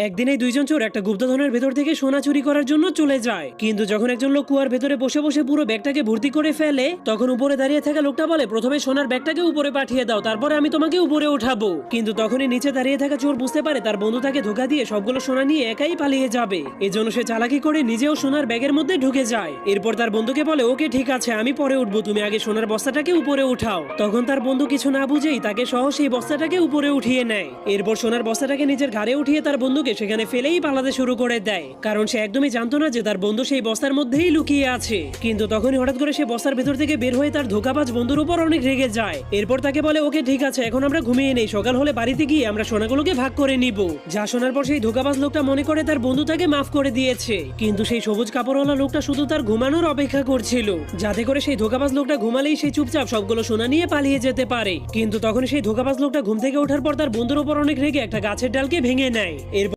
একদিন এই দুইজন চোর একটা গুপ্তধনের ভেতর থেকে সোনা চুরি করার জন্য চলে যায়, কিন্তু যখন একজন লোক কুয়ার ভেতরে বসে বসে পুরো ব্যাগটাকে ভর্তি করে ফেলে, তখন উপরে দাঁড়িয়ে থাকা লোকটা বলে, প্রথমে সোনার ব্যাগটাকে উপরে পাঠিয়ে দাও, তারপরে আমি তোমাকে উপরে উঠাবো। কিন্তু তখনই নিচে দাঁড়িয়ে থাকা চোর বুঝতে পারে তার বন্ধু তাকে ধোকা দিয়ে সবগুলো সোনা নিয়ে একাই পালিয়ে যাবে। এজন্য সে চালাকি করে নিজেও সোনার ব্যাগের মধ্যে ঢুকে যায়। এরপর তার বন্ধুকে বলে, ওকে ঠিক আছে, আমি পরে উঠবো, তুমি আগে সোনার বস্তাটাকে উপরে উঠাও। তখন তার বন্ধু কিছু না বুঝেই তাকে সহ সেই বস্তাটাকে উপরে উঠিয়ে নেয়। এরপর সোনার বস্তাটাকে নিজের ঘাড়ে উঠিয়ে তার বন্ধুকে সেখানে ফেলেই পালাতে শুরু করে দেয়, কারণ সে একদমই জানতো না যে তার বন্ধু সেই বস্তার মধ্যেই লুকিয়ে আছে। কিন্তু তখনই হঠাৎ করে সে বস্তার ভেতর থেকে বের হয়ে তার ধোঁকাবাজ বন্ধুর উপর অনেক রেগে যায়। এরপর তাকে বলে, ওকে ঠিক আছে, এখন আমরা ঘুমিয়ে নেই, সকাল হলে বাড়িতে গিয়ে আমরা সোনাগুলোকে ভাগ করে নিব। যা শোনার পর সেই ধোঁকাবাজ লোকটা মনে করে তার বন্ধু তাকে মাফ করে দিয়েছে, কিন্তু সেই সবুজ কাপড়ওয়ালা লোকটা শুধু তার ঘুমানোর অপেক্ষা করছিল, যাতে করে সেই ধোঁকাবাজ লোকটা ঘুমালেই সেই চুপচাপ সবগুলো সোনা নিয়ে পালিয়ে যেতে পারে। কিন্তু তখন সেই ধোঁকাবাজ লোকটা ঘুম থেকে ওঠার পর তার বন্ধুর উপর অনেক রেগে একটা গাছের ডালকে ভেঙে নেয়। এরপর